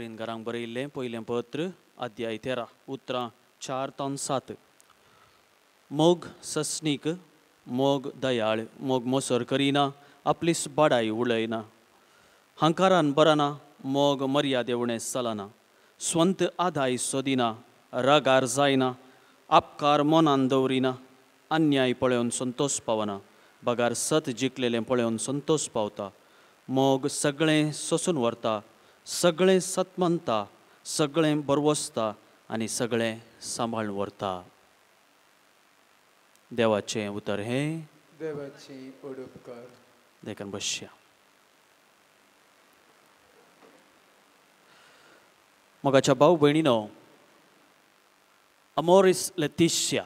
कोरिंदकारांक बरयिल्लें पयलें पत्र अध्याय 13 उतरां 4 ते 7. मोग सस्नीक, मोग दयाळ, मोग मोसर करिना, आपली बडाई उडयना, हंकारान बरना, मोग मर्यादे उणें चलना, स्वंत आदाय सोदिना, रागार जायना, आपकार मनान दवरिना, अन्याय पळोवन संतोष पावना, बगार सत जिखलेलें पळोवन संतोष पावता. मोग सगळें सोसून व्हरता, सगळें सतमंता, सगळें बरवसता आनी सगळें सांबाळून व्हरता. देवाचें उतर हें. देवाची उपकार. देखून बसया. मोगाच्या भाव भयणीनो, अमोरिस लेतिशिया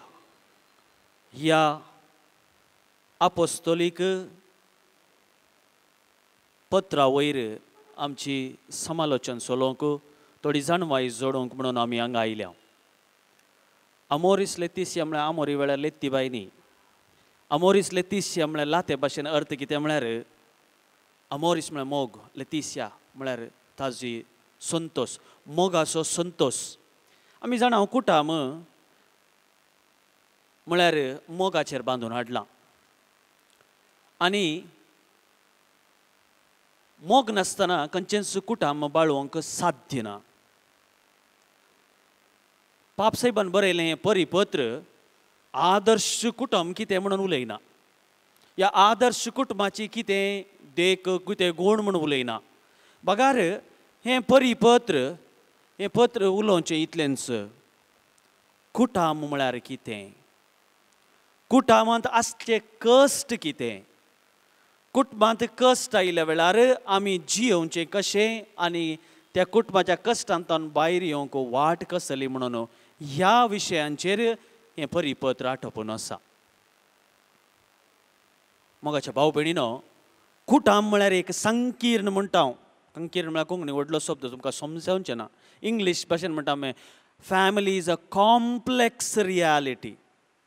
ह्या अपोस्तोलीक पत्रा वयर आमची समालोचन सोलोवंक थोडी जाणवाय जोडोवंक म्हणून आमी हांगा आयल्या. अमोरिस लेतिशिया म्हळ्यार आमोरी वेळार लेती बाय न्ही. अमोरिस लेतिशिया म्हळ्यार लाते भाशेन अर्थ कितें म्हळ्यार अमोरिस म्हळ्यार मोग, लेतिशिया म्हळ्यार ताजी संतोष, मोगाचो संतोष. आमी जाणा कुटाम म्हळ्यार मोगाचेर बांदून हाडलां आनी मोग नासतना खंयचेंच कुटाम बाळोवंक साध्य ना. पापसाहेबान बरयलें हें परिपत्र आदर्श कुटुंब कितें म्हणून उलयना. ह्या आदर्श कुटुंबाची कितें देख कितें गूण म्हणून उलयना. बगार हें परिपत्र, हें पत्र उलोवचें इतलेंच. कुटाम म्हळ्यार कितें, कुटामांत आसचे कश्ट कितें, कुटुंबांत कश्ट आयिल्ल्या वेळार आमी जियोवचें कशें आनी त्या कुटुंबाच्या कश्टांतल्यान भायर येवंक वाट कसली म्हणून ह्या विशयांचेर हें परिपत्र आटोपून आसा. मोगाच्या भाव भयणीनो, कुटाम म्हळ्यार एक संकीर्ण म्हणटा हांव. संकीर्ण म्हळ्यार कोंकणी व्हडलो शब्द तुमकां समजावचें ना. इंग्लीश भाशेन म्हणटा आमी family is a complex reality.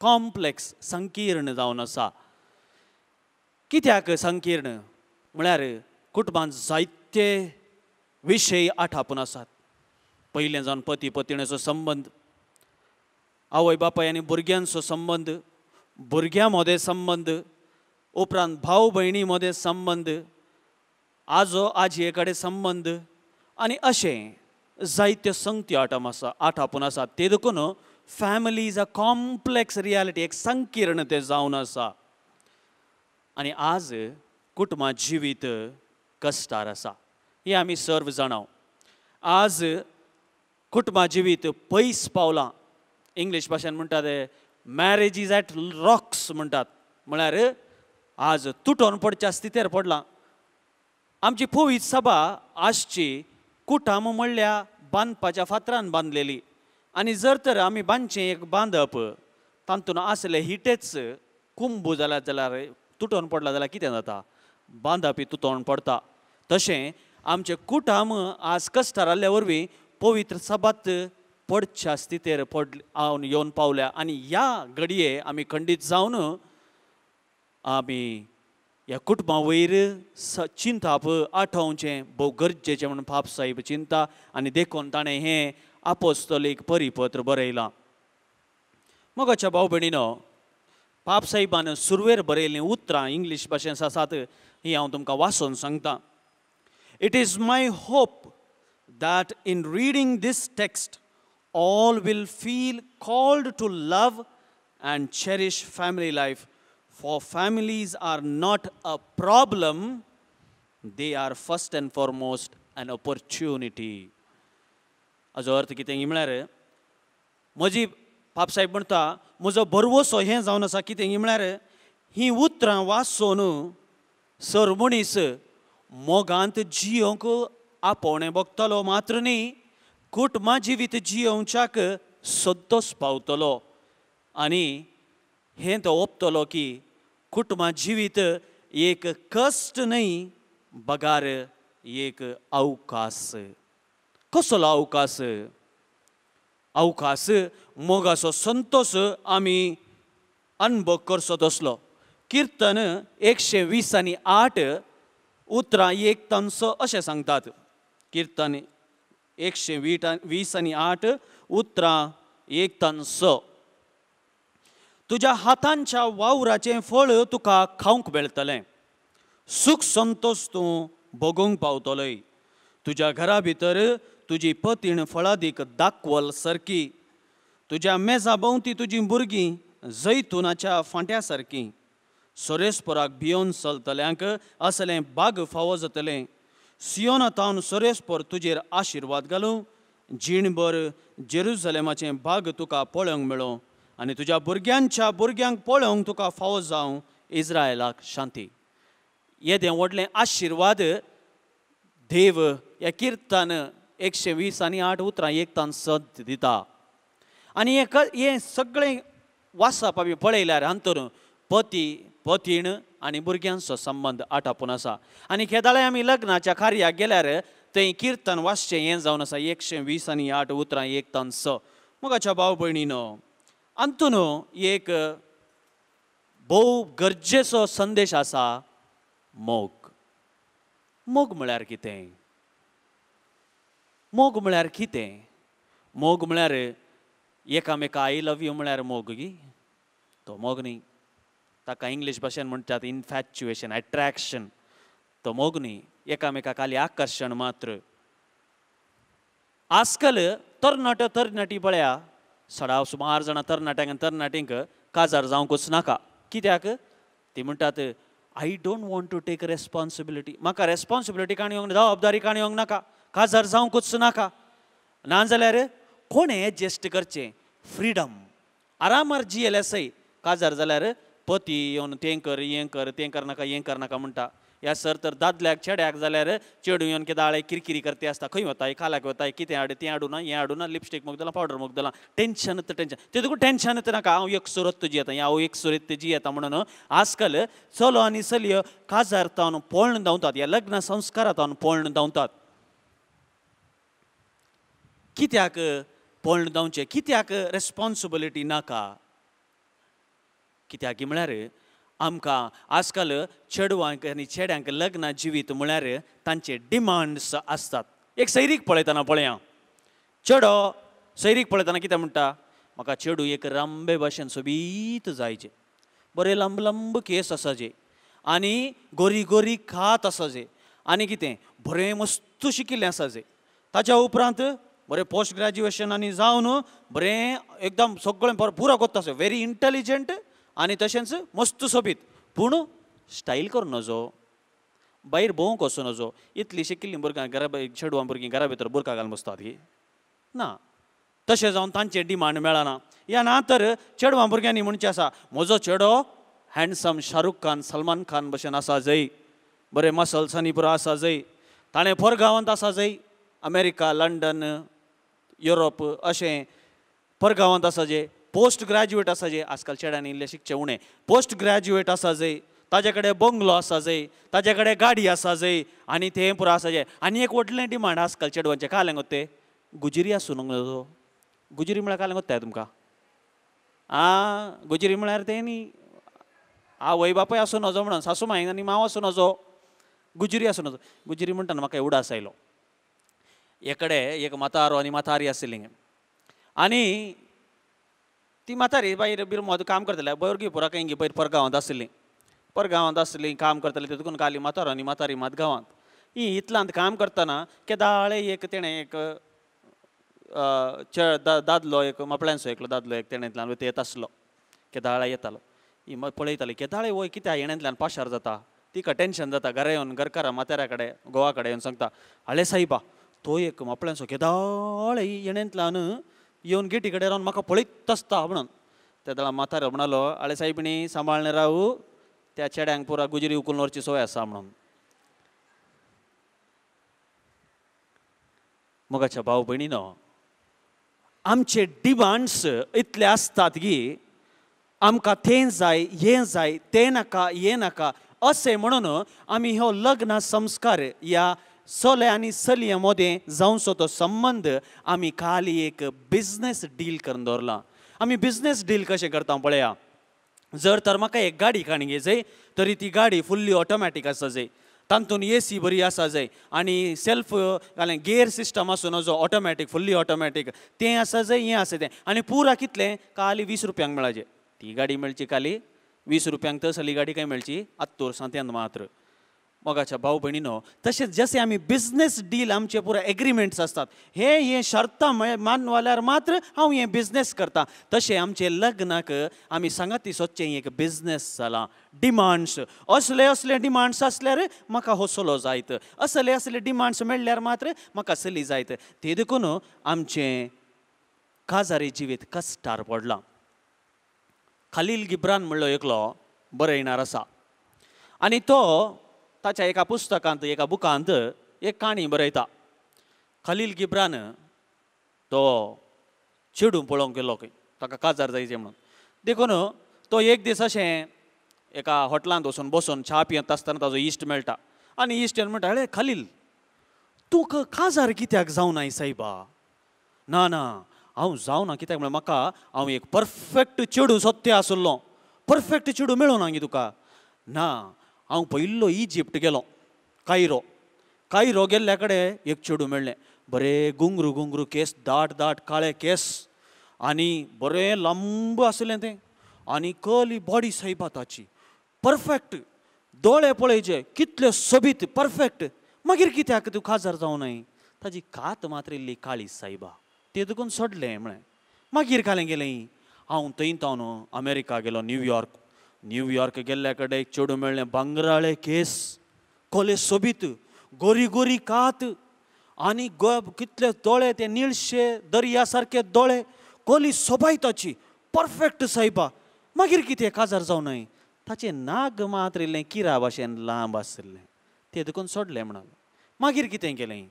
Complex, संकीर्ण जावन आसा. कित्याक संकीर्ण म्हळ्यार कुटुंबांत जायते विशय आठापून आसात. पयलें जावन पती पत्नीचो संबंद, आवय बापाय आनी भुरग्यांचो संबंद, भुरग्यां मदें संबंद, उपरांत भाव भयणी मदें संबंद, आजो आजये कडेन संबंद आनी अशें जायत्यो संगती आठापून आसात. ते देखून family is a complex reality, एक संकीर्ण तें जावन आसा. आनी आज कुटुंबां जिवीत कश्टार आसा हें आमी सर्व जाणाव. आज कुटुंबां जिवीत पयस पावलां. इंग्लीश भाशेन म्हणटात मॅरेज इज एट रॉक्स म्हणटात. म्हळ्यार आज तुटोन पडच्या स्थितीर पडलां. आमची पवित्र सभा आजची कुटाम म्हणल्या बांदपाच्या फातरान बांदलेली. आनी जर तर आमी बांदचें एक बांदप तातूंत आसले हिटेच कुंभ जाल्यार तुटोन पडला जाल्यार कितें जाता, बांदप तुटोन पडटा. तशें आमचे कुटाम आज कश्टार आसल्या वरवीं पवित्र सभात पडच्या स्थितीर येवन पावल्या. आनी ह्या घडये आमी खंडीत जावन आमी ह्या कुटुंबा वयर चिंताप आठोवचें भोव गरजेचें म्हणून पाप साहेब चिंता. आनी देखून ताणें हें अपोस्तोलीक परिपत्र बरयलां. मोगाच्या भाव भयणीनो, पाप साहेबान सुरवेर बरयल्लीं उतरां इंग्लीश भाशेन आसात, ही हांव तुमकां वाचून सांगतां. It is my hope that in reading this text all will feel called to love and cherish family life, for families are not a problem, they are first and foremost an opportunity. हाजो अर्थ कितें म्हळ्यार म्हजी पापसाहेब म्हणटा म्हजो बरवसो हें जावन आसा. कितें म्हळ्यार ही उतरां वाचून सर मनीस मोगांत जियोंक आपोवणें बगतलो मात्र न्ही, कुटुंबां जिवीत जियोवच्याक संतोष पावतलो. आनी हें तो ओपतलो की कुटुंबां जिवीत एक कश्ट न्ही, बगार एक अवकाश. कसलो अवकाश? अवकाश मोगाचो संतोष आमी अनुभव करचो तसलो. कीर्तन 120:8 उतरां 1 ते 6 अशें सांगतात. कीर्तन 120:8 उतरां 1:6. तुज्या हातांच्या वावराचें फळ तुका खावंक मेळटलें. सुख संतोष तूं भोगूंक पावतलोय. तुज्या घरा भितर तुजी पतीण फळादीक दाखवल सारकी. तुज्या मेजा भोंवती तुजीं भुरगीं जैतुनाच्या फांट्या सारकीं. सोरेस्पोराक भियोन चलतल्यांक असलें बाग फावो जातलें. सियोनातावन सोरेस्पोर तुजेर आशिर्वाद घालूं. जीणभर जेरुसलेमाचें बाग तुका पळोवंक मेळो आनी तुज्या भुरग्यांच्या भुरग्यांक पळोवंक तुका फावो जावं. इस्रायलाक शांती. येदें व्हडलें आशिर्वाद देव ह्या किर्तन 120:8 उतरां 1:6 दिता. आनी हें सगळें वाचप आमी पळयल्यार हातून पती पतीण आनी भुरग्यांचो संबंद आटापून आसा. आनी केदाळे आमी लग्नाच्या कार्याक गेल्यार थंय किर्तन वाचचें हें जावन आसा 120:8 उतरां 1:6. मोगाच्या भाव भयणीनो, हातून एक भोव गरजेचो संदेश आसा. मोग. मोग म्हळ्यार कितें? मोग म्हळ्यार कितें? मोग म्हळ्यार एकामेका आय लव यू म्हळ्यार मोग गी? तो मोग न्ही. ताका इंग्लीश भाशेन म्हणटात इन्फॅच्युएशन, अट्रॅक्शन. तो मोग न्ही. एकामेका खाली आकर्शण मात्र. आजकाल तरणाटी पळया, सुमार जाणां तरणाट्यांक आनी तरणाटींक काजार जावंकूच नाका. कित्याक? ती म्हणटात I don't want to take responsibility. म्हाका रेस्पॉन्सिबिलिटी काणयोंक जबाबदारी काणयोंक नाका. काजार जावंकूच नाका. नाजाल्यार कोण एडजस्ट करचें? फ्रीडम. आरामार जियेले सै. काजार जाल्यार पती येवन तें कर हें कर तें करनाका हें करनाका म्हणटा. ह्या सर तर दादल्याक चेड्याक जाल्यार चेडूं येवन केदाळे किरकिरी करते आसता. खंय वताय, काल्याक वताय, कितें हाड, तें हाडूं ना, हें हाडूं ना, लिपस्टीक मोगदलां, पावडर मोगदलां. टेन्शनच टेन्शन. तें तुका टेन्शनच नाका. हांव एक सुरत जियेता, हांव एक सुरत जियेता म्हणून आजकाल चलो आनी चलयो काजार तावन पळण धांवतात. ह्या लग्न संस्कारांत पळण धांवतात. कित्याक पळण धांवचें? कित्याक रेस्पॉन्सिबिलिटी नाका? कित्याक म्हळ्यार आमकां आजकाल चेडवांक आनी चेड्यांक लग्न जिवीत म्हळ्यार तांचे डिमांड्स आसतात. एक सैरीक पळयतना पळया, चेडो सैरीक पळयतना कितें म्हणटा? म्हाका चेडूं एक रांबे भाशेन सोबीत जायचे, बरे लंब लंब केस आसाजे आनी गोरी गोरी खात आसाजे आनी कितें बरें मस्त शिकिल्लें आसाजे. ताच्या उपरांत बरें पोस्ट ग्रॅज्युएशन आनी जावन बरें एकदम सगळें पुरो कोत्ता आसा, व्हेरी इंटेलिजंट आनी तशेंच मस्त सोबीत. पूण स्टायल करूं नजो, भायर भोंवंक वचूं नजो. इतली शिकिल्लीं भुरगां चेडवां भुरगीं घरा भितर बुरका घालून बसतात ही ना. तशें जावन तांचे डिमांड मेळना. ह्या ना तर चेडवां भुरग्यांनी म्हणचें आसा, म्हजो चेडो हँडसम शाहरुख खान, सलमान खान भशेन आसा जंय, बरें मसल्सांनी पुरो आसा जंय, ताणें परगांवांत आसा जंय, अमेरिका, लंडन, युरोप अशें परगांवांत आसा जे, पोस्ट ग्रॅज्युएट आसा जे. आजकाल चेड्यांनी इल्लें शिकचें उणें. पोस्ट ग्रॅज्युएट आसा जंय, ताजे कडेन बंगलो आसा जंय, ताजे कडेन गाडी आसा जंय आनी तें पुरो आसा जे. आनी एक व्हडलें डिमांड आजकाल चेडवांचें कालें गो तें गुजिरी आसूं नजो. गुजिरी म्हळ्यार कालें गोत्ताय तुमकां? गुजिरी म्हळ्यार तें न्ही, आवय बापूय आसूं नजो म्हणून, सासू माय आनी मांव आसूं नजो, गुजिरी आसूं नजो. गुजिरी म्हणटाना म्हाका उडास आयलो. एकडे एक म्हातारो आनी म्हातारी आशिल्लीं आनी ती म्हातारी भायर बीर मद काम करताले. भुरगीं पुराक हिंगी पयर परगांवांत आसलीं काम करतालीं. तितून काली म्हातारो आनी म्हातारी मात गांवांत. ही इतलांत काम करतना केदाळे एक तेणें एक दादलो, एक मापळ्यांचो एकलो दादलो एक तेणेंतल्यान येत आसलो. केदाळे येतालो. ही पळयताली, केदाळे वय कित्या येण्यांतल्यान पाशार जाता. तिका टेन्शन जाता. घरा येवन घरकारा म्हाताऱ्या कडेन घोवा कडेन येवन सांगता, आळे सायबा तो एक मापळ्यांचो केदाळे येण्यांतल्यान येवन गेटी कडेन रावन म्हाका पळयत आसता म्हणून. त्या दळा म्हातारो म्हणलो, आळे सायबिणी सांबाळणे रावू, त्या चेड्यांक पुरा गुजिरी उखलून व्हरची सवय आसा म्हणून. मोगाच्या भाव भयणीनो, आमचे डिमांड्स इतले आसतात की आमकां तें जाय, हें जाय, तें नाका, हें नाका अशें म्हणून आमी हो लग्न संस्कार ह्या चले आनी चलये मदें जावचो तो संबंध आमी खाली एक बिझनेस डील करून दवरला. आमी बिझनेस डील कशें करता पळया. जर तर म्हाका एक गाडी काणी घे जाय, तरी ती गाडी फुल्ली ऑटोमॅटीक आसा जाय. तातूंत एसी बरी आसा जाय आनी सेल्फ गेअर सिस्टम आसूं जो ऑटोमॅटीक फुल्ली ऑटोमॅटीक तें आसा जाय हें आसा तें आनी पुरा कितलें खाली 20 रुपयांक मेळाचे ती गाडी मेळची खाली 20 रुपयांक तसली गाडी काय मेळची 70 मात्र मोगाच्या भाऊ भयणीनो तशेंच जशें आमी बिझनेस डील आमचे पुरो एग्रीमेंट्स आसतात हे शर्तां मानवाल्यार मात्र हांव हें बिझनेस करता तशें आमचे लग्नाक आमी सांगाती सोदचें एक बिझनेस जाला डिमांड्स असले डिमांड्स आसल्यार म्हाका हो चलो जायत असले डिमांड्स मेळ्ळ्यार मात्र म्हाका चली जायत ते देखून आमचें काजारी जिवीत कश्टार पडलां खलील गिब्रान म्हणलो एकलो बरयणार आसा आनी तो ताच्या एका पुस्तकांत एका बुकांत एक काणी बरयता खलील गिब्रान तो चेडूं पळोवंक गेलो खंय ताका काजार जायचें म्हणून देखून तो एक दीस अशें एका हॉटेलांत वचून बसून च्या पियेत आसतना ताजो इश्ट मेळटा आनी इश्ट म्हणटा अरे खलील तुका काजार कित्याक जावनाय सायबा ना हांव जावना कित्याक म्हळ्यार म्हाका हांव एक परफेक्ट चेडूं सोदतें आसलो परफेक्ट चेडूं मेळूं ना गे तुका ना हांव पयलो इजिप्ट गेलो कायरो गेल्ल्या कडेन एक चेडूं मेळ्ळें बरें गुंगरू केस दाट काळे केस आनी बरें लांब आसलें तें आनी कली बॉडी सायबा ताची परफेक्ट दोळे पळयचे कितले सोबीत परफेक्ट मागीर कित्याक तूं काजार जावनाय ताजी कात मात्र इल्ली काळी सायबा ते देखून सोडलें म्हळें मागीर कालें गेलें हांव थंय अमेरिका गेलो न्यूयॉर्क गेल्ल्या कडेन एक चेडूं मेळ्ळें भांगराळे केस कोले सोबीत गोरी कात आनी कितले दोळे ते निळशे दर्या सारके दोळे कोली सोबाय ताची परफेक्ट सायबा मागीर कितें काजार जावनाय ताचें नाग मात्र इल्लें किरा भाशेन लांब आसलें तें देखून सोडलें म्हणून मागीर कितें केलें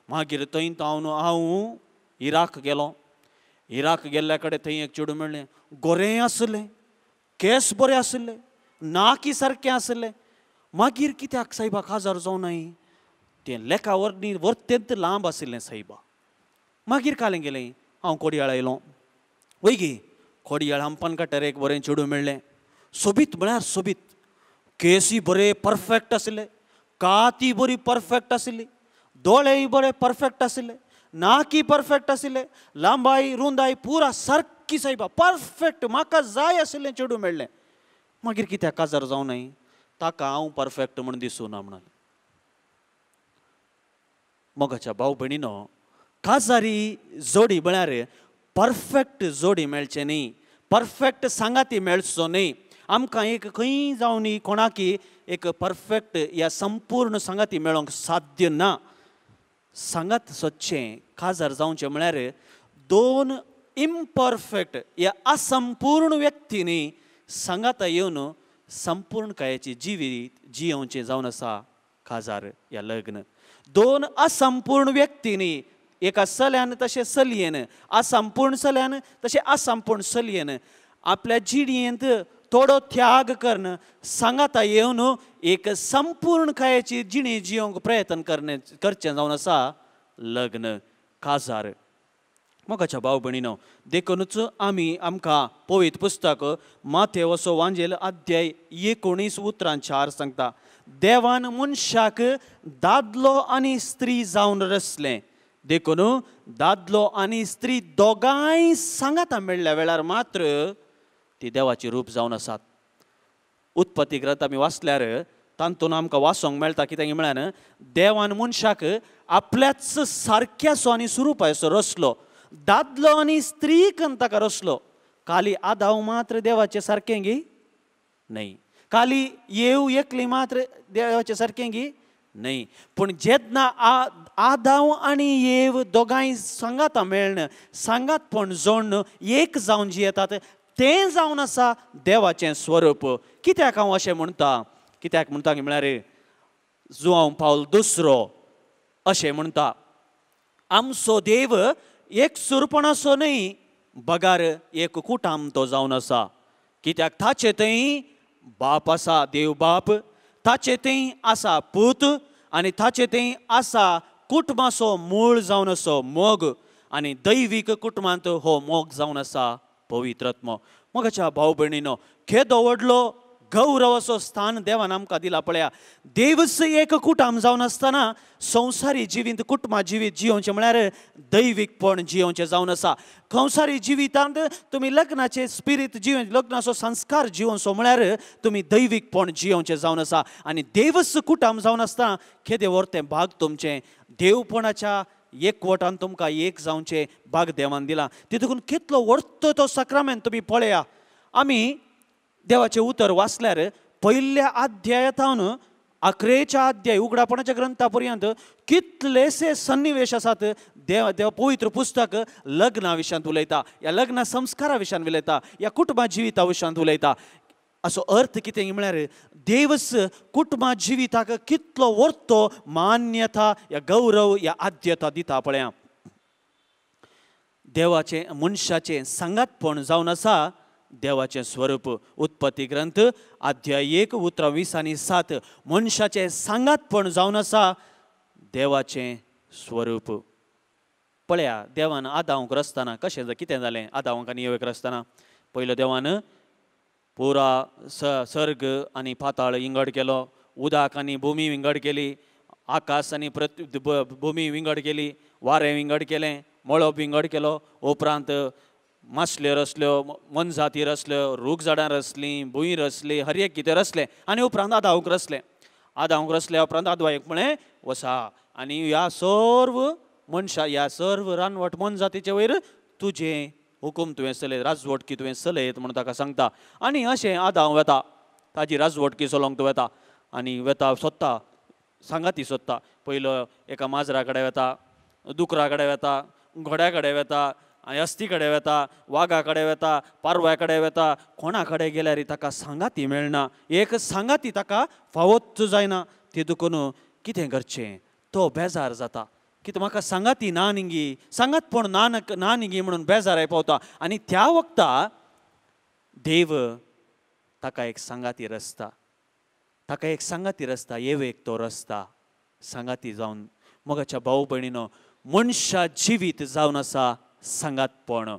मागीर थंय हांव इराक गेल्ल्या कडेन थंय एक चेडूं मेळ्ळें गोरें आसलें केस बरें आसले नाकी सारकें आसलें मागीर कित्याक सायबा काजार जावनाय तें लेखा वर्तेंत लांब आशिल्लें सायबा मागीर कालें गेलें हांव कोडयाळ आयलो वय गे कोडयाळ हंपन काट्यार एक बरें चेडूं मेळ्ळें सोबीत म्हळ्यार सोबीत केसी बरे परफेक्ट आसले काती बरी परफेक्ट आसली दोळेय बरे परफेक्ट आसले नाकी परफेक्ट आसले लांबाई रुंदाई पुरा सारकी सायबा परफेक्ट म्हाका जाय आसलें चेडूं मेळ्ळें मागीर कित्याक काजार जावनाय ताका हांव परफेक्ट म्हूण दिसूं ना म्हणून मोगाच्या भाऊ भयणीनो काजारी जोडी म्हळ्यार परफेक्ट जोडी मेळचें न्ही परफेक्ट सांगाती मेळचो न्ही आमकां एक खंय जावन कोणाकी एक परफेक्ट या संपूर्ण सांगाती मेळोंक साध्य ना सांगात सोदचें काजार जावचें म्हळ्यार दोन इम्परफेक्ट या असंपूर्ण व्यक्तींनी सांगाता येवन संपूर्णकायेची जिवीत जियोवचें जावन आसा काजार या लग्न दोन असंपूर्ण व्यक्तींनी एका चल्यान तशें चलयेन असंपूर्ण चल्यान तशें असंपूर्ण चलयेन आपल्या जिणेंत थोडो त्याग करून सांगाता येवन एक संपूर्णकायेची जिणी जियोवंक प्रयत्न करचें जावन आसा लग्न काजार मोगाच्या भाव भयणीनो देखूनच आमकां पवित्र पुस्तक माथेव वचो वांजेल अध्याय 19 उतरां 4 सांगता देवान मनशाक दादलो आनी स्त्री जावन रचलें देखून दादलो आनी स्त्री दोगांय सांगाता मेळ्ळ्या वेळार मात्र ती देवाची रूप जावन आसात उत्पत्ती ग्रंथ आमी वाचल्यार तातूंत आमकां वाचोंक मेळटा कित्याक म्हळ्यार देवान मनशाक आपल्याच सारक्याचो आनी स्वरुपाचो रचलो दादलो आनी स्त्री ताका रचलो खाली आदाव मात्र देवाचे सारकें गी न्हय खाली येव एकली मात्र देवाचे सारकें गी न्हय पूण जेन्ना आदाव आनी येव दोगांय सांगाता मेळन सांगातपण जोडन एक जावन जियेतात तें जावन आसा देवाचें स्वरूप कित्याक हांव अशें म्हणटा कित्याक म्हणटा म्हळ्यार जुआंव पावल दुसरो अशें म्हणटा आमचो देव एक सुरपणाचो न्हय बगार एक कुटाम तो जावन आसा कित्याक ताचे थंय बाप आसा देव बाप ताचे थंय आसा पूत आनी ताचे थंय आसा कुटुंबाचो मूळ जावन असो मोग आनी दैवीक कुटुंबांत हो मोग जावन आसा पवित्र आत्मो मोगाच्या भाव भयणीनो केदो व्हडलो गौरव असो स्थान देवान आमकां दिला पळया. देवच एक कुटुंब जावन आसतना संवसारी जिवीत कुटुंबा जिवीत जियोवचें म्हळ्यार दैवीकपण जियोवचें जावन आसा. संवसारी जिवितांत तुमी लग्नाचे स्पिरीट लग्नाचो संस्कार जियोवचो म्हळ्यार तुमी दैवीकपण जियोवचें जावन आसा. आनी देवच कुटुंब जावन आसतना केदें व्हरतें भाग तुमचें देवपणाच्या एकवटान तुमकां एक जावचें भाग देवान दिला. तितून कितलो व्हरतो तो सक्रामेंत तुमी पळया. आमी देवाचें उतर वाचल्यार पयल्या अध्यायातावन 11वेच्या अध्याय उगडापणाच्या ग्रंथा पर्यंत कितलेशे सन्निवेश आसात. देव पवित्र पुस्तक लग्ना विशयांत उलयता, ह्या लग्न संस्कारा विशयान उलयता, ह्या कुटुंबा जिविता विशयांत उलयता. असो अर्थ कितें म्हळ्यार देवच कुटुंबा जिविताक कितलो व्हरतो मान्यता या गौरव या आद्यता दिता पळया. देवाचे मनशाचें सांगातपण जावन आसा देवाचें स्वरूप. उत्पत्ती ग्रंथ अध्याय 1 उतरां 20 आनी 7 मनशाचें सांगातपण जावन आसा देवाचें स्वरूप. पळया देवान आदामाक रचतना कशें कितें जालें. आदामाक आनी येवेक रचतना पयलो देवान पुरा सर्ग आनी पाताळ विंगड केलो, उदक आनी भुमी विंगड केली, आकाश आनी भुमी विंगड केली, वारें विंगड केलें, मळब विंगड केलो, उपरांत मासल्यो रचल्यो, मनजाती रचल्यो, रूख झाडां रचलीं, भुंय रचली, हर एक कितें रचलें आनी उपरांत आदामाक रचलें. आदामाक रचल्या उपरांत आदवायक म्हळें वसा आनी ह्या सर्व मनशां ह्या सर्व रानवट मनजातीचे वयर तुजें हुकूम तुवें चलयत, राजवटकी तुवें चलयत म्हणून ताका सांगता. आनी अशें आदाम वेता, ताजी राजवटकी चलोवंक तो वेता आनी वेता सोदता, सांगाती सोदता. पयलो एका माजरा कडेन वेता, दुकरा कडेन वेता, घोड्या कडेन वेता, आनी हस्ती कडेन वेता, वागा कडेन वेता, पारव्या कडेन वेता. कोणा कडेन गेल्यार ताका सांगाती मेळना, एक सांगाती ताका फावोच जायना. ती देखून कितें करचें तो बेजार जाता. कितें म्हाका सांगाती ना निंगी, सांगातपण ना निंगी म्हणून बेजाराय पावता. आनी त्या वखदां देव ताका एक सांगाती रचता, ताका एक सांगाती रचता, येवेक तो रचता सांगाती जावन. मोगाच्या भाऊ भयणीनो मनशा जिवीत जावन आसा सांगातपण.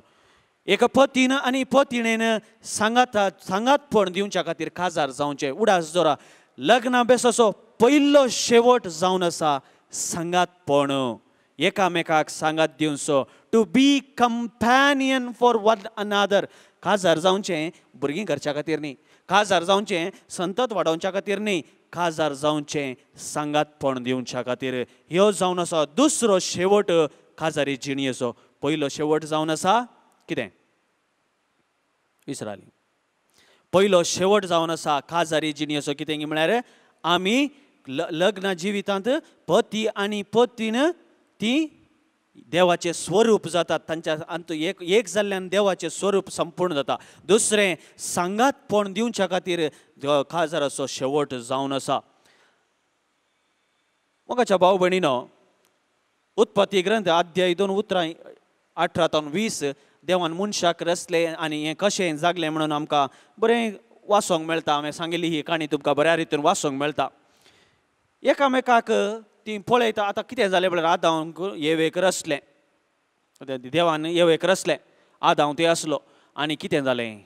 एक पतीन आनी पत्नीन सांगातपण दिवच्या खातीर काजार जावचें. उडास जोरा लग्ना बेसाचो पयलो शेवट जावन आसा सांगातपण. एकामेकाक सांगात दिवचो, to be companion for one another. काजार जावचें भुरगीं करच्या खातीर न्ही, काजार जावचें संतत वाडोवच्या खातीर न्ही, काजार जावचें सांगातपण दिवच्या खातीर. ह्यो जावन आसा दुसरो शेवट काजारी जिणयेचो. पयलो शेवट जावन आसा कितें विसराली. पयलो शेवट जावन आसा काजारी जिणयेचो कितें म्हळ्यार आमी लग्न जिवितांत पती आनी पत्नीन ती देवाचें स्वरूप जातात. तांच्या अंत एक जाल्ल्यान देवाचें स्वरूप संपूर्ण जाता. दुसरें सांगातपण दिवच्या खातीर काजाराचो शेवट जावन आसा. मोगाच्या भाव भयणीनो उत्पत्ती ग्रंथ अध्याय 2 उतरां 18 ते 20 देवान मनशाक रचलें आनी हें कशें जागलें म्हणून आमकां बरें वाचोंक मेळटा. हांवें सांगिल्ली ही काणी तुमकां बऱ्या रितीन वाचोंक मेळटा. एकामेकाक ती पळयता. आतां कितें जालें म्हळ्यार आदामाक येवेक रचलें, देवान येवेक रचलें, आदाम ते आसलो आनी कितें जालें.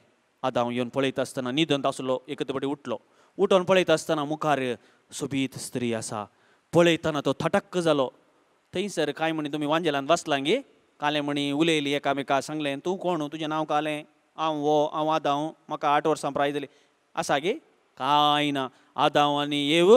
आदाम येवन पळयता आसतना न्हिदंत आसलो, एकच फावटी उठलो, उठोन पळयता आसतना मुखार सोबीत स्त्री आसा. पळयतना तो थटक्क जालो. थंयसर कांय म्हणी तुमी वांजेलांत वाचलां गे, काले म्हणी उलयली एकामेकाक, सांगलें तूं कोण, तुजें नांव कालें, हांव आदाम, म्हाका 8 वर्सां प्राय जाली. आसा गे कांय ना. आदाम आनी येव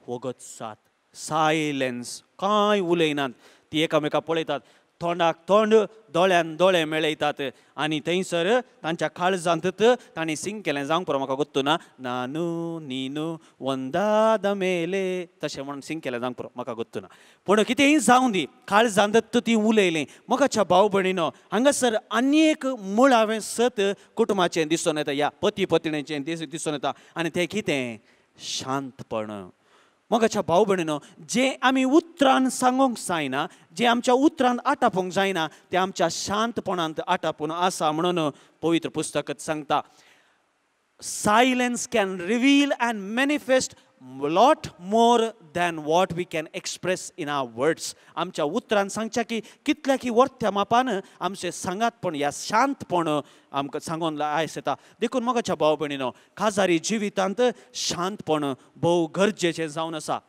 वगत सात, सायलेन्स, कांय उलयनात. ती एकामेकाक पळयतात, तोंडाक तोंड, दोळ्यान दोळे मेळयतात आनी थंयसर तांच्या काळजांत तांणी सिंग केलें जावंक पुरो म्हाका गोत्तू ना, नानू नीनू वंदाद मेले, तशें म्हणून सिंग केलें जावंक पुरो म्हाका गोत्तू ना. पूण कितेंय जावं दी काळजांत ती उलयलें. मोगाच्या भाव भयणीनो हांगासर आनी एक मुळावें सत कुटुंबाचें दिसून येता, ह्या पती पत्नीचें दिसून येता आनी तें कितें शांतपण. मोगाच्या भाव भयणीनो जें आमी उतरान सांगूंक जायना, जें आमच्या उतरान आटापूंक जायना तें आमच्या शांतपणांत आटापून आसा म्हणून पवित्र पुस्तकांत सांगता. Silence can reveal and manifest lot more than what we can express in our words. आमच्या उतरान सांगच्या की कितल्या की वर्त्या मापान आमचे सांगातपण या शांतपण आमकां सांगून आयस येता. देखून मोगाच्या भाव भयणीनो, काजारी जिवितांत शांतपण भोव गरजेचें जावन आसा.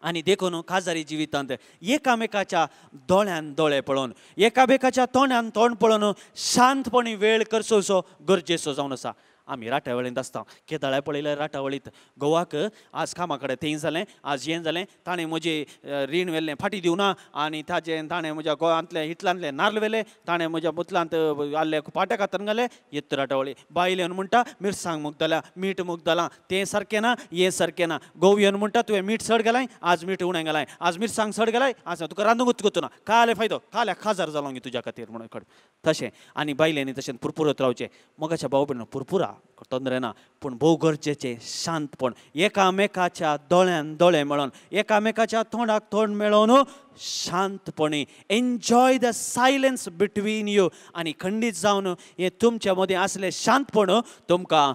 आनी देखून काजारी जिवितांत एकामेकाच्या दोळ्यान दोळे पळोवन, एकामेकाच्या तोंडान तोंड पळोवन शांतपणी वेळ करचो गरजेचो जावन आसा. आमी राटावळींत आसता. केदाळ्या पळयल्यार राटावळींत गोवाक आज कामा कडेन तें जालें, आज हें जालें, ताणें म्हजें रीण व्हेल्लें फाटीं दिवना आनी ताणें म्हज्या गोंयांतले हितलांतले नाल्ल व्हेले, ताणें म्हज्या मुतलांत आल्ले पाट्या कातरून घाले. येत राटावळी बायल येवन म्हणटा मिरसांग मुगदल्या, मीठ मुगदलां, तें सारकें ना, हें सारकें ना. घोव येवन म्हणटा तुवें मीठ चड घालाय, आज मीठ उणें घालाय, आज मिरसांग चड घालाय, आज तुका रांदूंकच गोतूना, काले फायदो, काल्या खाजार जालो गी तुज्या खातीर म्हणून तशें. आनी बायलेनी तशें पुरपुरत रावचें. मोगाच्या भाव भयणीनो, पुरपुरा तोंदरे ना, पूण भोव गरजेचें शांतपण. एकामेकाच्या दोळ्यान दोळे मेळोवन, एकामेकाच्या तोंडाक तोंड मेळोवन शांतपणी enjoy the silence between you. आनी खंडीत जावन हें तुमच्या मदीं आसलें शांतपण तुमकां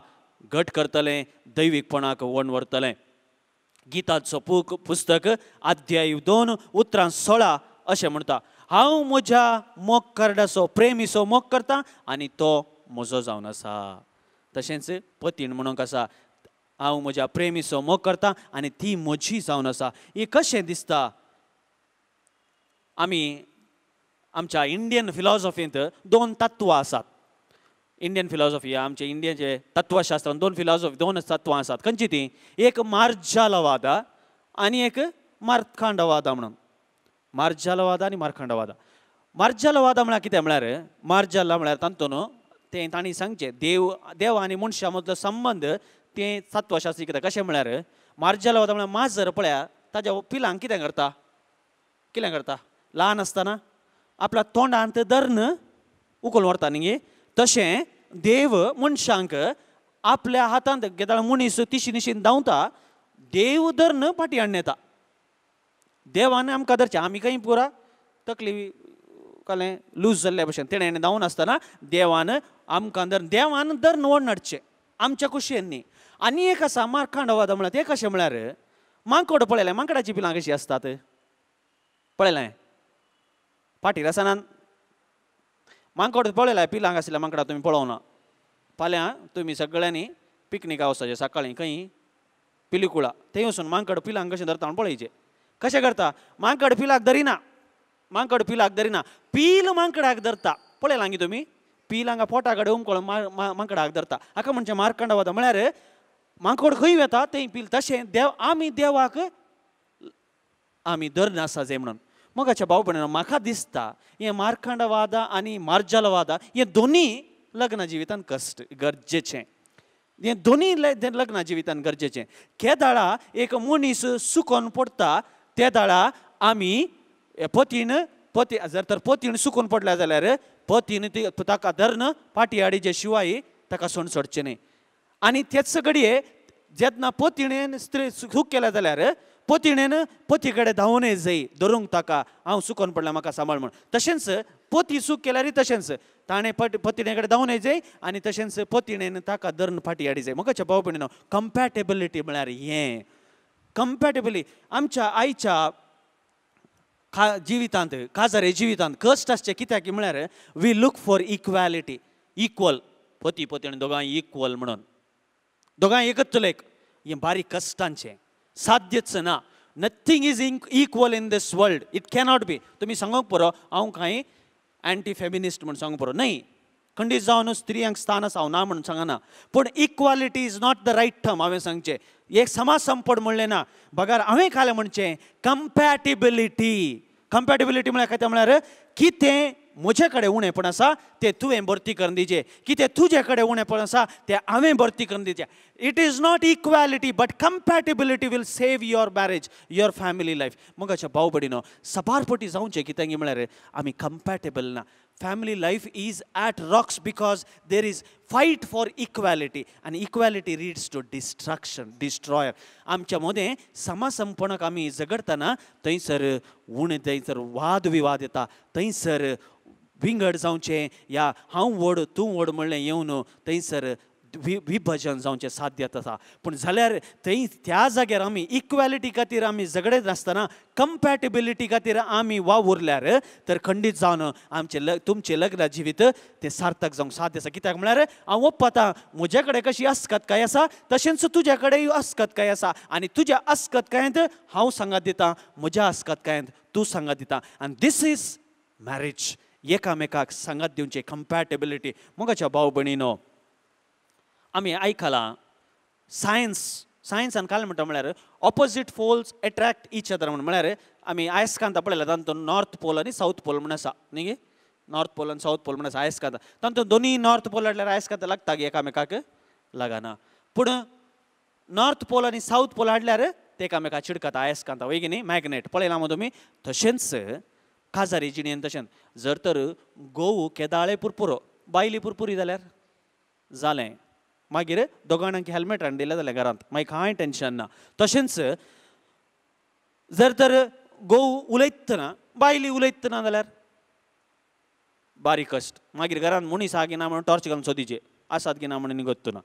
घट करतलें, दैवीकपणाक वण व्हरतलें. गिताचो पुस्तक अध्याय 2 उतरां 16 अशें म्हणटा, हांव म्हज्या मोग करडाचो प्रेमीचो मोग करता आनी तो म्हजो जावन आसा. तशेंच पतीन म्हणूंक आसा, हांव म्हज्या प्रेमीचो मोग करता आनी ती म्हजी जावन आसा. हें कशें दिसता? आमी आमच्या इंडियन फिलॉसॉफींत 2 तत्वां आसात. इंडियन फिलॉसॉफी आमचे इंडियेचे तत्वशास्त्रांत 2 तत्वां आसात. खंयची ती? एक मार्जालवाद आनी एक मार्कांडवाद म्हणून. मार्जालवाद आनी मार्कांडवाद. मार्जालवाद म्हळ्यार कितें म्हळ्यार, मार्जाल म्हळ्यार तातूंत तें तांणी सांगचें देव आनी मनशा मदलो संबंद तें तत्वशास्त्री कितें कशें म्हळ्यार, मार्जालवाद म्हळ्यार माजर पळया ताज्या पिलांक कितें करता, ल्हान आसतना आपल्या तोंडांत धरून उखलून व्हरता न्ही. तशें देव मनशांक आपल्या हातांत गेदाळ मनीस तिशी निशीन धांवता, देव धरून फाटीं हाडून येता. देवान आमकां धरचें, आमी खंय पुरा तकली कळ्ळें लूज जाल्ल्या भशेन तेणें धांवन आसतना देवान आमकां देवान धरून ओडून हाडचें आमच्या कुशयेन न्ही. आनी एक आसा मार्कांडवाद म्हळ्यार, तें कशें म्हळ्यार, मांकड पळयलें, मांकडाची पिलां कशीं आसतात पळयलें फाटीर आसना. मांकड पळयलें पिलांक आसलें मांकडां तुमी पळोवना. फाल्यां तुमी सगळ्यांनी पिकनिका वचचें सकाळीं खंय पिलिकुळा, थंय वचून मांकड पिलांक कशें धरता पळयचें. कशें करता? मांकड पिलाक धरिना, मांकड पिलाक धरिना, पील मांकडाक धरता. पळयलां न्ही तुमी? पील हांगा पोटा कडेन उमकळून मांकडाक धरता. हाका म्हणचे मार्कांडवाद म्हळ्यार मांकड खंय वता थंय पील. तशें आमी देवाक आमी धरन आसा जे म्हणून. मोगाच्या भाव भयणीनो, म्हाका दिसता हें मार्कांडवाद आनी मार्जालवाद हें दोनी लग्न जिवितांत गरजेचें. हें दोनी लग्न जिवितांत गरजेचें. केदाळा एक मनीस सुकोन पडटा, त्या दाळा आमी पती जर तर पतीन सुकून पडल्या जाल्यार पतीन ताका धरून फाटी हाडीचे शिवाय ताका सण सोडचें न्ही. आनी तेच घडये जेन्ना पतीणेन स्त्री सूख केल्या जाल्यार पतीणेन पती कडेन धांवूनय जाय धरूंक ताका, हांव सुकोन पडल्यार म्हाका सांबाळ म्हणून. तशेंच पती सूख केल्यार तशेंच ताणें पतीणे कडेन धांवूनय जाय आनी तशेंच पतीणेन ताका धरून फाटी हाडी जाय. मोगाच्या भाव भयणीनो, कंपॅटेबिलिटी म्हळ्यार हें. कंपॅटेबिलिटी आमच्या आयच्या जिवितांत, काजारे जिवितांत कश्ट आसचें कित्याक म्हळ्यार we look for equality. Equal पती पतीण दोगांय इक्वल म्हणून, दोगांय एकच लेक. हें बारीक कश्टांचें, साध्यच ना. Nothing is equal in this world. It cannot be. तुमी सांगूंक पुरो हांव कांय एंटी फेमिनिस्ट म्हणून सांगूंक पुरो न्हय. खंडीत जावन स्त्रियांक स्थान आसा हांव ना म्हणून सांगना, पूण equality is not the right term. हांवें सांगचें एक समाज संपड म्हणलें ना. बगार हांवें खालें म्हणचें कंपॅटिबिलिटी. कंपॅटिबिलिटी म्हळ्यार कितें म्हळ्यार कितें म्हजे कडेन उणेंपण आसा तें तुवें भरती करून दिचें, कितें तुजे कडेन उणेंपण आसा तें हांवें भरती करून दिचें. It is not equality but compatibility will save your marriage, your family life. मोगाच्या भाव भयणीनो, सबारपटी जावचें कित्याक म्हळ्यार आमी कंपॅटेबल ना. Family life is at rocks because there is fight for equality आनी equality reads to destruction, destroyer. आमच्या मदें समाज संपणाक आमी झगडटना थंयसर थंयसर वाद विवाद येता, थंयसर विंगड जावचें या हांव व्हड तूं व्हड म्हणलें येवन थंयसर विभजन जावचें साध्य आसा. पूण जाल्यार थंय त्या जाग्यार आमी इक्वेलिटी खातीर आमी झगडत नासतना कंपॅटिबिलिटी खातीर आमी वावुरल्यार तर खंडीत जावन आमचें तुमचें लग्न जिवीत तें सार्थक जावंक साध्य आसा. कित्याक म्हळ्यार हांव ओप्पता म्हजे कडेन कशी अस्खतकाय आसा तशेंच तुज्या कडेन अस्खतकाय आसा. आनी तुज्या अस्खतकायेंत हांव सांगात दितां, म्हज्या अस्खतकायेंत तूं सांगात दिता. आनी दीस इज मॅरेज. एकामेकाक सांगात दिवचें, कंपॅटिबिलिटी. मोगाच्या भाव भयणीनो, आमी आयकलां सायन्सान काय म्हणटा म्हळ्यार opposite poles attract each other म्हणून. म्हळ्यार आमी आयस्कांत पळयला तातूंत नॉर्थ पोल आनी सावथ पोल म्हण आसा न्ही गे. नॉर्थ पोल आनी सावथ पोल म्हण आसा आयस्कांत. तातूंत दोनी नॉर्थ पोल म्हटल्यार आयस्कांत लागता गे, एकामेकाक लागना. पूण नॉर्थ पोल आनी सावथ पोल हाडल्यार ते एकामेकाक चिडकता आयस्कांत वय न्ही, मॅग्नेट. पळयलां मग तुमी. तशेंच काजारी जिणेन तशें जर तर गोव केदाळे पुरपुरो बायली पुरपुरी जाल्यार जालें. मागीर दोगांयक हेल्मेट हाडून दिलें जाल्यार घरांत मागीर कांय टेन्शन ना. तशेंच जर तर गोव उलयतना बायली उलयतना जाल्यार बारीक कश्ट. मागीर घरांत मनीस आहा की ना म्हणून टॉर्च घालून सोदीचे, आसात की ना म्हणून निगत ना.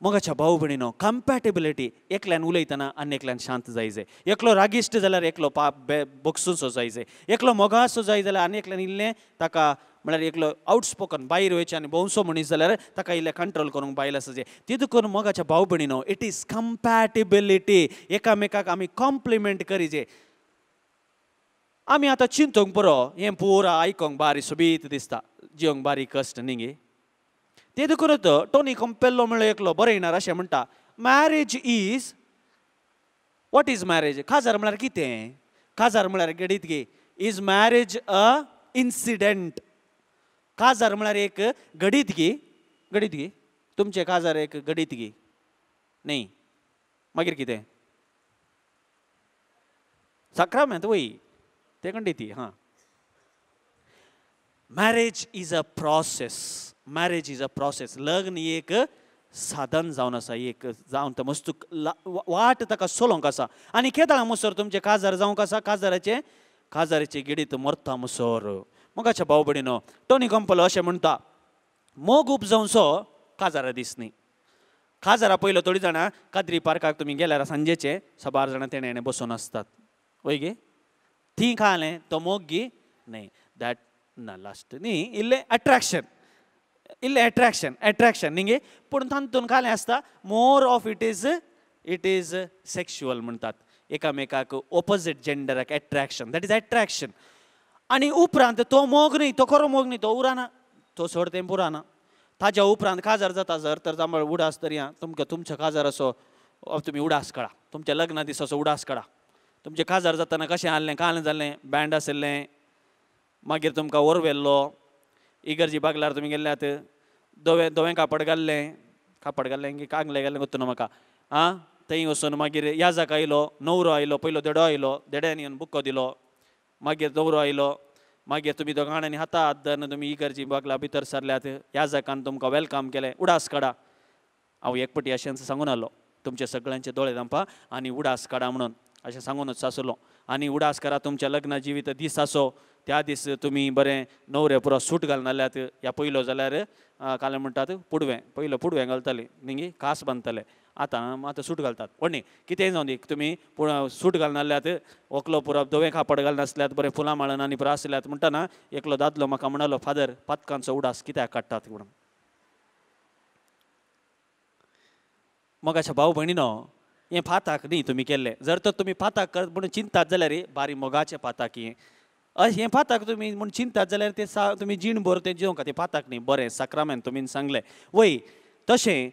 मोगाच्या भाव भयणीनो, कंपॅटिबिलिटी. एकल्यान उलयतना आनी एकल्यान शांत जायचे. एकलो रागिश्ट जाल्यार एकलो बोगसूसो जायचे. एकलो मोगासो जाय जाल्यार आनी एकल्यान इल्लें ताका म्हळ्यार एकलो आउटस्पोकन भायर वयचे आनी भोवसो मनीस जाल्यार ताका इल्लें कंट्रोल करूंक बायल आसाचे. तितू करून मोगाच्या भाव भयणीनो, इट इज कंपॅटिबिलिटी. एकामेकाक आमी कॉम्प्लिमेंट करीचे. आमी आतां चिंतूंक पुरो हें पुरो आयकोंक बारी सोबीत दिसता, जिवंक बारी कश्ट न्ही गे. ते देखून टोनी कंपेल्लो म्हणलो एकलो बरयणार अशें म्हणटा, marriage is what is marriage. काजार म्हळ्यार कितें? काजार म्हळ्यार गडीत गे. Is marriage a incident. काजार म्हळ्यार एक घडीत गे. घडीत गे तुमचे काजार एक घडीत गे न्ही. मागीर कितें? सक्रामेंत वय ते घडीत. हां, marriage is a process. Marriage is a process. लग्न एक साधन जावन आसा, एक जावन तो मस्तू वाट ताका चलोवंक आसा. आनी केदाळां मुसोर तुमचे काजार जावंक आसा. काजाराचे गिडीत मरता मुसोर. मोगाच्या भाव भयणीनो, टोनी कंपलो अशें म्हणटा, मोग उपजावचो काजारा दीस न्ही. काजारा पयलो थोडीं जाणां काद्री पार्काक तुमी गेल्यार सांजेचे 12 जाणां तेणे बसून आसतात वय गे. थी खालें तो मोग गी न्ही. दॅट ना लास्ट न्ही. इल्लें एट्रॅक्शन न्ही गे. पूण तातूंत कालें आसता more of it is sexual म्हणटात. एकामेकाक ऑपोजीट जेंडराक एट्रॅक्शन, दॅट इज एट्रॅक्शन. आनी उपरांत तो मोग न्ही, तो खरो मोग न्ही, तो उराना, तो सोड तें पुराना. ताज्या उपरांत काजार जाता. जर तर जांबळ उडास तरी तुमकां तुमच्या काजार असो तुमी उडास काडा, तुमच्या लग्ना दीस असो उडास काडा. तुमचें काजार जातना कशें आहलें, काल जाल्लें, बँड आसलें, मागीर तुमकां ओरवेल्लो, इगर्जी बागल्यार तुमी गेल्ल्यात, दोवें कापड घाल्लें की कांगलें घाल्लें गोत्तो न्हू म्हाका. आं, थंय वचून मागीर याजाक आयलो, न्हवरो आयलो, पयलो देडो आयलो, देड्यान येवन बुक्को दिलो, मागीर न्हवरो आयलो, मागीर तुमी दोगां जाणांनी हाता हात धरून तुमी इगर्जी बागला भितर सरल्यात. याजकान तुमकां वेलकम केलें, उडास काडा. हांव एकपटी अशेंच सांगून आसलो, तुमचे सगळ्यांचे दोळे धांपा आनी उडास काडा म्हणून अशें सांगूनच आसलो. आनी उडास करा. तुमच्या लग्ना जिवीत दीस आसो त्या दीस तुमी बरें न्हवऱ्या पुरो सूट घालून आल्यात. ह्या पयलो जाल्यार काल म्हणटात पुडवें, पयलो पुडवें घालताले न्ही, कास बांदताले. आतां सूट घालतात. पण न्ही, कितेंय जावं दी, तुमी सूट घालून आल्यात, व्हंकलो पुरो दोवें कापड घालून आसल्यात, बरें फुलां माळून आनी पुरो आसल्यात म्हणटाना एकलो दादलो म्हाका म्हणलो, फादर पातकांचो उडास कित्याक काडटात म्हणून. मोगाच्या भाव भयणीनो, हें पाताक न्ही तुमी केल्लें. जर तर तुमी पाताक करत म्हणून चिंतात जाल्यार बारी मोगाचें पाताक हें पाताक तुमी म्हूण चिंतात जाल्यार ते तुमी जीण भर तें जेवंक ते पाताक न्ही. बरें साक्रामेंत तुमी सांगलें वय. तशें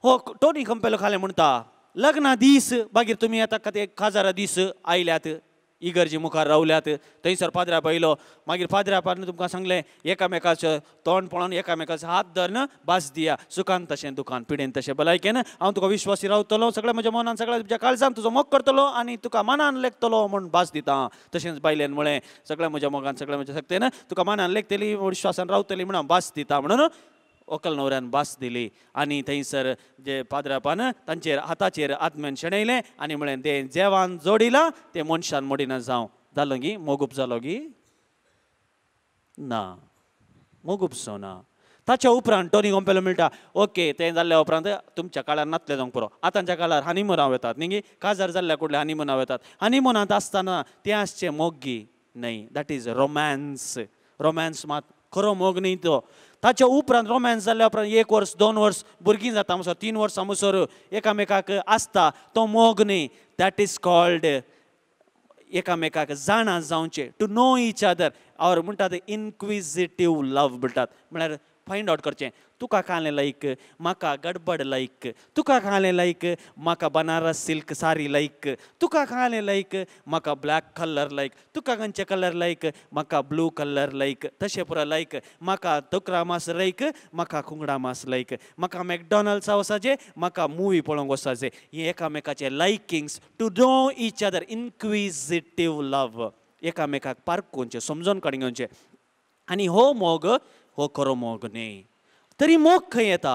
हो टोनी कंपेलो खालें म्हणटा लग्ना दीस मागीर तुमी आतां ते काजारा दीस आयल्यात, इगर्जी मुखार रावल्यात, थंयसर पाद्र्या पयलो, मागीर पाद्र्या पान तुमकां सांगलें एकामेकाचें तोंड पळोवन एकामेकाचो हात धरून भास दिया. सुखान तशें दुखान, पिडेन तशें भलायकेन हांव तुका विश्वासी रावतलो, सगळें म्हज्या मनान सगळ्या तुज्या काळजान तुजो मोग करतलो आनी तुका मनान लेखतलो म्हूण भास दिता. तशेंच बायलेन म्हळें सगळ्या म्हज्या मोगान, सगळ्या म्हज्या शक्तीन तुका मनान लेखतली, विश्वासान रावतली म्हणून भास दिता म्हणून व्हंकल न्हवऱ्यान भास दिली. आनी थंयसर जे पाद्र्यापान तांचेर हाताचेर आत्म्यान शेणयलें आनी म्हळें तें जेवान जोडिलां तें मनशान मोडिना जावं. जालो गी, मोग उपजालो गी ना, मोग उपसो ना. ताच्या उपरांत टोनी कॉम्पेलो म्हणटा ओके तें जाल्ल्या उपरांत तुमच्या काळार नातले जावंक पुरो आतांच्या काळार हनीमुनाक वतात न्ही काजार जाल्ल्या कुडले हनीमुनाक वतात हनीमुनांत आसतना तें आसचें मोग्गी न्हय दॅट इज रोमॅन्स रोमॅन्स मात खरो मोग न्ही तो ताच्या उपरांत रोमॅन्स जाल्ल्या उपरांत 1 वर्स 2 वर्स भुरगीं जाता म्हणसर 3 वर्सां म्हणसर एकामेकाक आसता तो मोग न्ही दॅट इज कॉल्ड एकामेकाक जाणा जावचें टू नो ईच अदर और म्हणटात इनक्विजिटीव लव म्हणटात म्हळ्यार फायंड आउट करचें तुका कालें लायक म्हाका गडबड लायक तुका कालें लायक म्हाका बनारस सिल्क सारी लायक तुका कालें लायक म्हाका ब्लॅक कलर लायक तुका खंयचे कलर लायक म्हाका ब्लू कलर लायक तशें पुरो लायक म्हाका तोकरा मास लायक म्हाका कुंगडा मास लायक म्हाका मॅकडॉनल्ड्सा वचाचें म्हाका मुवी पळोवंक वचाचें ही एकामेकाचे लायकिंग्स टू नो ईच अदर इनक्विजिटीव लव एकामेकाक पारखुंचें समजून काडून घेवचें आनी हो मोग हो खरो मोग न्ही तरी मोग खंय येता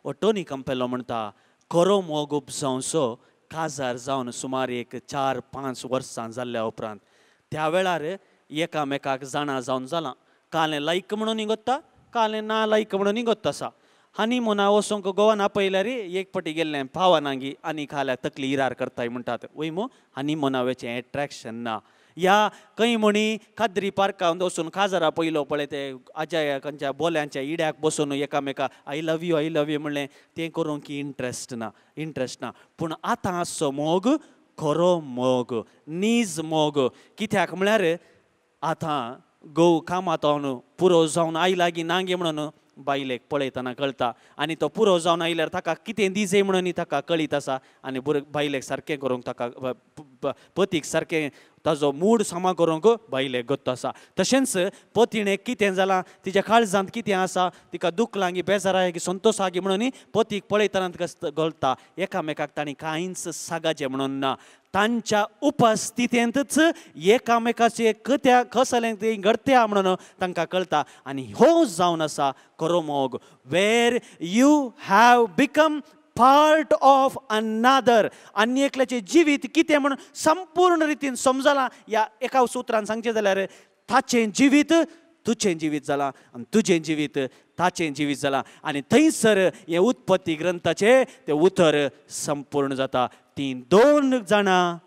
हो टोनी कॉम्पेलो म्हणटा खरो मोग उपजावचो काजार जावन सुमार एक 4-5 वर्सां जाल्ल्या उपरांत त्या वेळार एकामेकाक जाणा जावन जालां कालें लायक म्हणून इगोत्ता कालें ना लायक म्हणून इगोत्त आसा हनीमुना वचोंक गोवान आपयल्यार एक पटी गेल्लें पावनांगी आनी खाल्यार तकली इरार करताय म्हणटात वयमू हनीमुना वेचें एट्रॅक्शन ना ह्या खंय म्हणी खाद्री पार्कांत वचून काजारा पयलो पळय ते आज्या खंयच्या बोल्यांच्या इड्याक बसून एकामेका आय लव यू म्हणलें तें करूंक की इंट्रस्ट ना पूण आतां आसचो मोग खरो मोग नीज मोग कित्याक म्हळ्यार आतां घोव कामांतून पुरो जावन आयला की नांगे म्हणून बायलेक पळयतना कळटा आनी तो पुरो जावन आयल्यार ताका कितें दिजय म्हणून ताका कळीत आसा आनी बायलेक सारकें करूंक ताका पतीक सारकें ताजो मूड सामा करूंक बायलेक गत्तो आसा तशेंच पतीणेक कितें जालां तिच्या काळजांत कितें आसा तिका दूख लागी बेजार आसा की संतोश आसा म्हणून पतीक पळयतना तिका कळटा एकामेकाक तांणी कांयच सांगचें म्हणून ना तांच्या उपस्थितींतच एकामेकाचे कसलें तें घडत्या म्हणून तांकां कळटा आनी हो जावन आसा खरो मोग where you have become part of another आनी एकल्याचें जिवीत कितें म्हणून संपूर्ण रितीन समजलां ह्या एका सुत्रान सांगचें जाल्यार ताचें जिवीत तुजें जिवीत जालां आनी तुजें जिवीत ताचें जिवीत जालां आनी थंयसर हें उत्पत्ती ग्रंथाचें तें उतर संपूर्ण जाता तीं 2 जाणां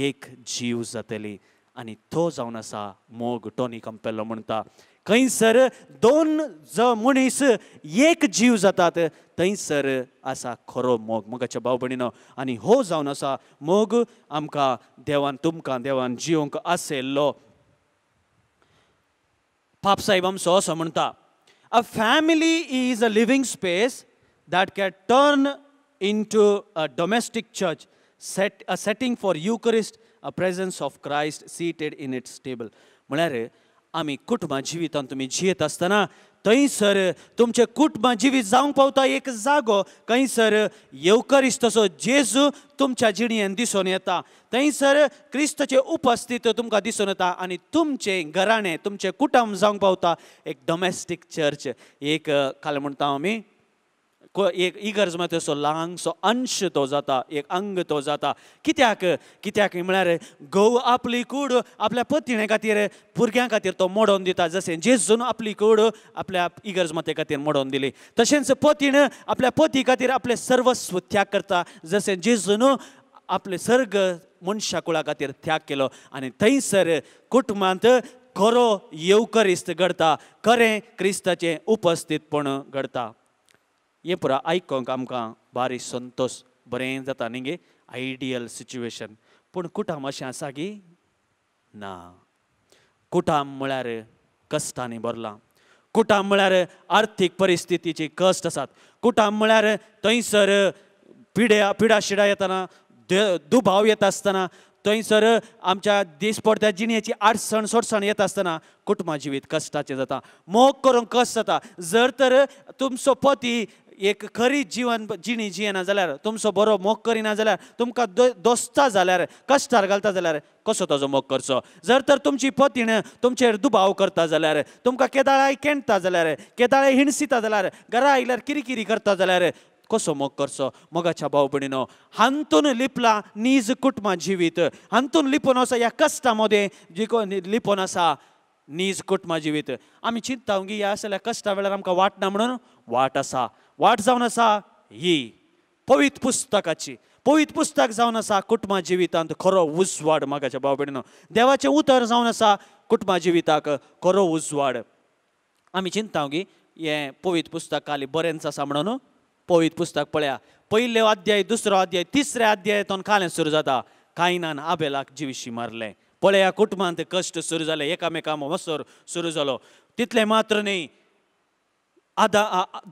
एक जीव जातली आनी तो जावन आसा मोग टोनी कॉम्पेलो म्हणटा खंयसर 2 मनीस एक जीव जातात थंयसर आसा खरो मोग मोगाच्या भाव भयणीनो आनी हो जावन आसा मोग आमकां देवान तुमकां देवान जिवंक आसयल्लो पाप साहेब आमचो असो म्हणटा a family is a living space that can turn into a domestic church, a setting for Eucharist, a presence of Christ seated in its table. म्हळ्यार आमी कुटुंबा जिवितांत तुमी जियेत आसतना थंयसर तुमचें कुटुंबा जिवीत जावंक पावता एक जागो खंयसर येवकरिस्तचो जेजू तुमच्या जिणयेंत दिसून येता थंयसर क्रिस्ताचे उपस्थित तुमकां दिसून येता आनी तुमचें घराणें तुमचें कुटुंब जावंक पावता एक डोमेस्टीक चर्च एक काल म्हणटा आमी एक इगर्ज मध्ये असो ल्हानसो अंश तो जाता एक अंग तो जाता कित्याक म्हळ्यार घोव आपली कूड आपल्या पत्नी खातीर भुरग्यां खातीर तो मोडोवन दिता जशें जेजून आपली कूड आपल्या इगर्ज माते खातीर मोडोवन दिली तशेंच पतीन आपल्या पती खातीर आपले सर्वस्व त्याग करता जशें जेजून आपले सर्ग मनशा कुळा खातीर त्याग केलो आनी थंयसर कुटुंबांत खरो येवकरिस्त घडता खरें क्रिस्ताचें उपस्थितपण घडता हें पुरा आयकोंक आमकां बारी संतोश बरें जाता न्ही गे आयडियल सिच्युएशन पूण कुटुंब अशें आसा की ना कुटुंब म्हळ्यार कश्टांनी भरलां कुटुंब म्हळ्यार आर्थीक परिस्थितीची कश्ट आसात कुटुंब म्हळ्यार थंयसर पिडा शिडा येतना दुबाव येता आसतना थंयसर आमच्या दिसपडत्या जिणेची आडसण सोडसण येता आसतना कुटुंबा जिवीत कश्टाचें जाता मोग करूंक कश्ट जाता जर तर तुमचो पती एक खरी जिणी जियेना जाल्यार तुमचो बरो मोग करिना जाल्यार तुमकां दोस्ता जाल्यार कश्टार घालता जाल्यार कसो ताजो मोग करचो जर तर तुमची पतीण तुमचेर दुबाव करता जाल्यार तुमकां केदाळाय केणटा जाल्यार केदाळे हिणसिता जाल्यार घरा आयल्यार किरिकिरी करता जाल्यार कसो मोग करचो मोगाच्या भाव भयणीनो हांतून लिपला नीज कुटुंबा जिवीत हांतून लिपून आसा ह्या कश्टा मध्ये जी लिपून आसा नीज कुटुंबा जिवीत आमी चिंतता की ह्या असल्या कश्टा वेळार आमकां वाट ना म्हणून वाट आसा वाट जावन आसा ही पवित्र पुस्तकाची पवित्र पुस्तक जावन आसा कुटुंबा जिवितांत खरो उजवाड मागाच्या भाव भयणीनो देवाचें उतर जावन आसा कुटुंबा जिविताक खरो उजवाड आमी चिंतता की हें पवित्र पुस्तक खाली बरेंच आसा म्हणून पवित्र पुस्तक पळया पयले अध्याय दुसरो अध्याय तिसऱ्या अध्यायातून कालें सुरू जाता कायनान आबेलाक जिविशी मारलें पळया कुटुंबांत कश्ट सुरू जाले एकामेका मसोर सुरू जालो तितलें मात्र न्ही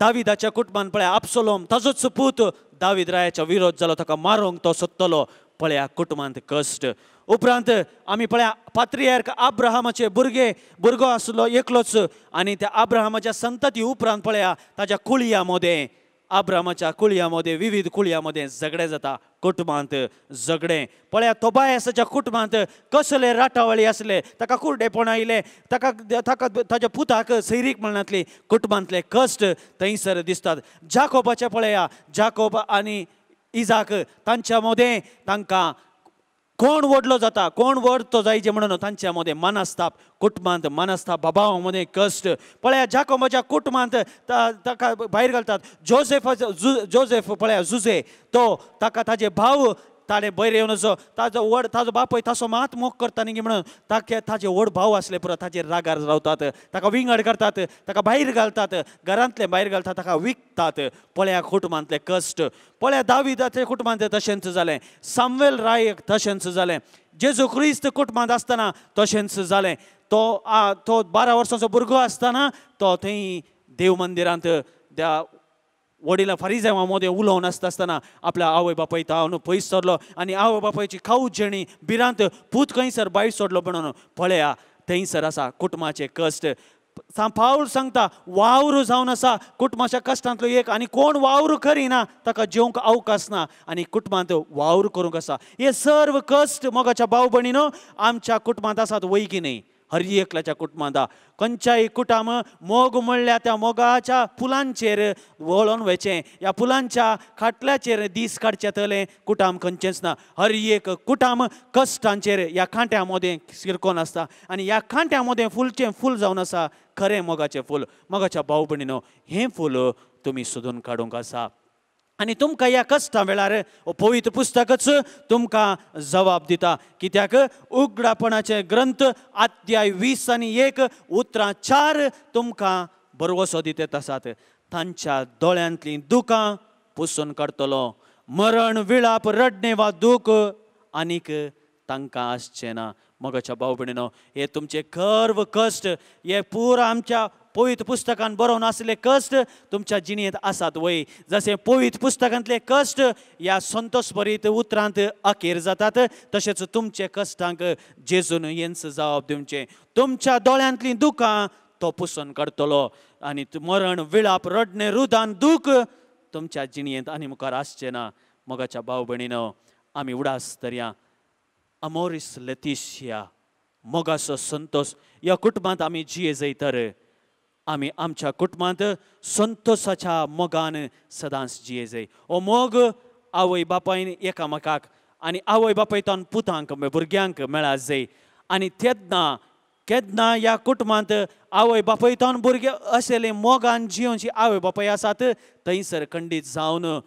दाविदाच्या कुटुंबान पळया अबसोलोम ताजोच पूत दावीद रायाच्या विरोध जालो ताका मारूंक तो सोदतलो पळया कुटुंबांत कश्ट उपरांत आमी पळया पात्रियार्क अब्राहमाचे भुरगो आसलो एकलोच आनी त्या अब्राहमाच्या संतती उपरांत पळया ताच्या कुळया मदें अब्राहमाच्या कुळया मदें विविध कुळया मदें झगडें जाता कुटुंबांत झगडें पळया तोबायासाच्या कुटुंबांत कसले राटावळी आसले ताका कुर्डेपण आयले ताका ताच्या पुताक सैरीक मळणांतली कुटुंबांतले कश्ट थंयसर दिसतात जाकोबाचे पळया जाकोब आनी इजाक तांच्या मदें तांकां कोण वडलो जाता कोण वडतो जायचे म्हणून तांच्या मदें मनस्ताप कुटुंबांत मनस्ताप बाबाव मदें कश्ट पळया जाकोबाच्या कुटुंबांत ताका भायर घालतात जोसेफ पळया जुजे तो ताका ताजे भाव ताणें भयर येवन ताजो बापूय ताचो मात मोग करता न्ही म्हणून ताजे व्हड भाव आसले पुरो ताचेर रागार रावतात ताका विंगड करतात ताका भायर घालतात घरांतले भायर घालतात ताका विकतात पळया कुटुंबांतले कश्ट पळया दाविदाच्या कुटुंबांत तशेंच जालें सामुएल रायक तशेंच जालें जेजू क्रिस्त कुटुंबांत आसतना तशेंच जालें तो 12 वर्सांचो भुरगो आसतना तो थंय देव मंदिरांत त्या वडिलां फारिजेवा मदें उलोवन आसतना आपल्या आवय बापाय तावन पयस सरलो आनी आवय बापायची खाऊ जेणी भिरांत पूत खंयसर भायर सोडलो म्हणून पळया थंयसर आसा कुटुंबाचे कश्ट पाऊल सांगता वावर जावन आसा कुटुंबाच्या कश्टांतलो एक आनी कोण वावर करिना ताका जेवंक अवकाश ना आनी कुटुंबांत वावर करूंक आसा हे सर्व कश्ट मोगाच्या भाव भयणीनो आमच्या कुटुंबांत आसात वैगी न्ही हर एकल्याच्या कुटुंबांत खंयच्याय कुटाम मोग म्हणल्या त्या मोगाच्या फुलांचेर वळोन वयचें ह्या फुलांच्या खाटल्याचेर दीस काडचे तले कुटाम खंयचेंच ना हर एक कुटाम कश्टांचेर ह्या खांट्या मदें शिरकोन आसता आनी ह्या खांट्या मदें फुलचें फूल जावन आसा खरें मोगाचें फूल मोगाच्या भाव भयणीनो हें फूल तुमी सोदून काडूंक आसा आनी तुमकां ह्या कश्टा वेळार पवित्र पुस्तकच तुमकां जबाब दिता कित्याक उगडापणाचे ग्रंथ अध्याय 20 आनी 1 उतरां 4 तुमकां बरवसो दितात आसात तांच्या दोळ्यांतलीं दुखां पुसून काडटलो मरण विळाप रडणे वा दूख आनीक तांकां आसचें ना मोगाच्या भाव भयणीनो हे तुमचे गर्व कश्ट हे पुरो आमच्या पवित्र पुस्तकान बरोवन आसले कश्ट तुमच्या जिणेंत आसात वय जशें पवित्र पुस्तकांतले कश्ट ह्या संतोश भरीत उतरांत अखेर जातात तशेंच तुमचे कश्टांक जेजून हेंच जबाब दिवचें तुमच्या दोळ्यांतलीं दुखां तो पुसून काडटलो आनी मरण विळाप रडणे रुदान दूख तुमच्या जिणेंत आनी मुखार आसचें ना मोगाच्या भाव भयणीनो आमी उडास धरया अमोरिस लेतिशिया मोगाचो संतोष ह्या कुटुंबांत आमी जिये जैतर आमी आमच्या कुटुंबांत संतोषाच्या मोगान सदांच जिये जाय हो मोग आवय बापायन एकामेकाक आनी आवय बापायतान पुतांक भुरग्यांक मेळा जाय आनी केन्ना ह्या कुटुंबांत आवय बापायतान भुरगे आशिल्ले मोगान जियोवची आवय बापाय आसात थंयसर खंडीत जावन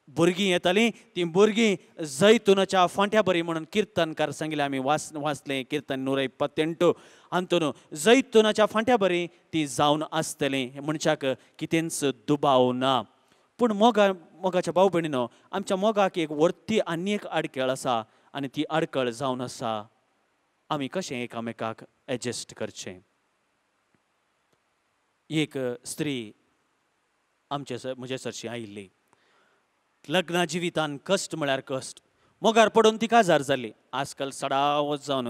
भुरगीं येतालीं ती भुरगीं जैतुनाच्या फांट्या बरी म्हणून किर्तनकार सांगिल्लें आमी वाचलें किर्तन 128 हातून जैतुनाच्या फांट्या बरी ती जावन आसतलीं हे मनशाक कितेंच दुबाव ना पूण मोगाच्या भाव भयणीनो आमच्या मोगाक एक वर्ती आनी एक आडखेळ आसा आनी ती आडखळ जावन आसा आमी कशें एकामेकाक एडजस्ट करचें एक स्त्री म्हजे सरशी आयिल्ली लग्ना जिवितान कश्ट म्हळ्यार कश्ट मोगार पडून ती काजार जाली आजकाल सडावत जावन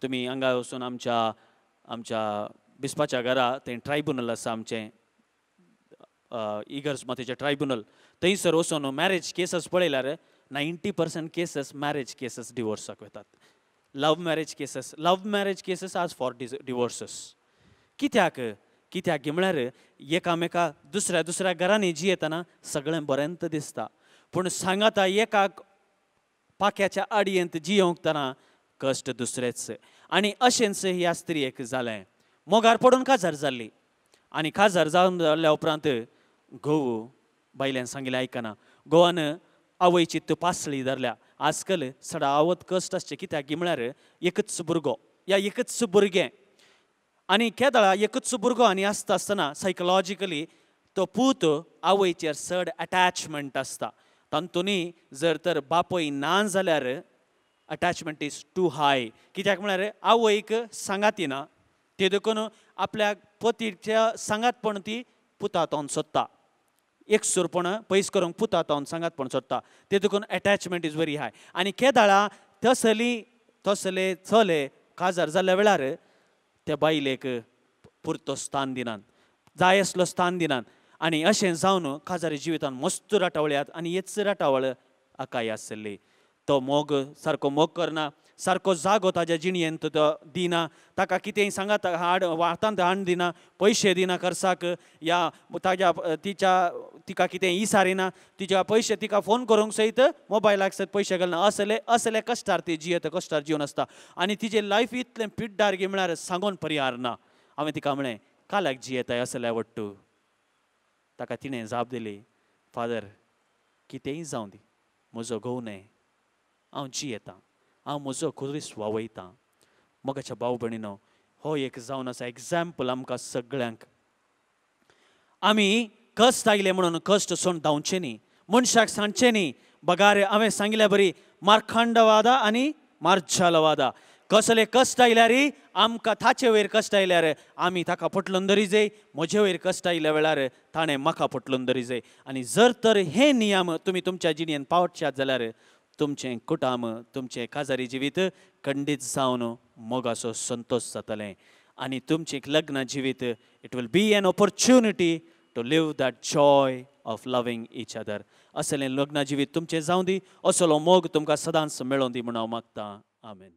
तुमी हांगा वचून आमच्या बिस्पाच्या घरा थंय ट्रायब्युनल आसा आमचें इगर्ज मातेचें ट्रायब्युनल थंयसर वचून मॅरेज केसीस पळयल्यार 90% केसीस मॅरेज केसीस डिवोर्साक वतात लव मॅरेज केसीस आज फॉर डिवोर्सस कित्याक म्हळ्यार एकामेका दुसऱ्या घरांनी जियेतना सगळें बरेंत दिसता पूण सांगाता एका पाक्याच्या आडयेंत जियोंक तना कश्ट दुसरेच आनी अशेंच ह्या स्त्रियेक जालें मोगार पडून काजार जाल्ली आनी काजार जावन जाल्या उपरांत घोव बायल्यान सांगिल्लें आयकना घोवान आवयची तपासली धरल्या आजकाल सडावत कश्ट आसचे कित्याक की म्हळ्यार एकच भुरगो या एकच भुरगें आनी केदाळा एकच भुरगो आनी आसता आसतना सायकोलॉजिकली तो पूत आवयचेर चड अटॅचमेंट आसता तातूंनी जर तर बापूय ना जाल्यार अटॅचमेंट इज टू हाय कित्याक म्हळ्यार आवयक सांगात येना ते देखून आपल्या पतीच्या सांगातपण ती पुतांतोन सोदता एकसूरपण पयस करूंक पुतांतोन सांगातपण सोदता ते देखून अटॅचमेंट इज व्हेरी हाय आनी केदाळा तसले चले काजार जाल्ल्या वेळार त्या बायलेक पुरतो स्थान दिनात जाय असलो स्थान दिनात आनी अशें जावन काजारी जिवितान मस्त राटावळ्यात आनी हेच राटावळ आकाय आसली तो मोग सारको मोग करना सारको जागो ताज्या जिणयेंत तो दिना ताका कितेंय सांगात हाड वातांत हाड दिना पयशे दिना खर्चाक या ताज्या तिका कितेंय इसारिना तिच्या पयशे तिका फोन करूंक सयत मोबायलाक सयत पयशे घालना असले कश्टार ती जियेता कश्टार जिवन आसता आनी तिजें लायफ इतलें पिड्डार गे म्हळ्यार सांगून पर्यार ना हांवें तिका म्हळें काल्याक जियेताय असल्या वट्टू ताका तिणें जाप दिली फादर कितेंय जावं दी म्हजो घोव न्हय हांव जियेतां हांव म्हजो खुरीस वावयतां मोगाच्या भाव भयणीनो हो एक जावन आसा एग्जाम्पल आमकां सगळ्यांक आमी कश्ट आयले म्हणून कश्ट सोडून धांवचे न्ही मनशाक सांडचे न्ही बगार हांवें सांगिल्ल्या बरी मारखांडवादा आनी मार्जालवादा कसले कश्ट आयल्यार आमकां ताचे वयर कश्ट आयल्यार आमी ताका पटलून धरी जाय म्हजे वयर कश्ट आयल्या वेळार ताणें म्हाका पटलून धरी जाय आनी जर तर हे नियम तुमी तुमच्या जिणेंत पावटशात जाल्यार तुमचें कुटुंब तुमचें काजारी जिवीत खंडीत जावन मोगाचो संतोश जातलें आनी तुमचें लग्न जिवीत it will be an opportunity to live that joy of loving each other असलें लग्न जिवीत तुमचें जावं दी असलो मोग तुमकां सदांच मेळोवन दी म्हूण हांव मागतां आमेन.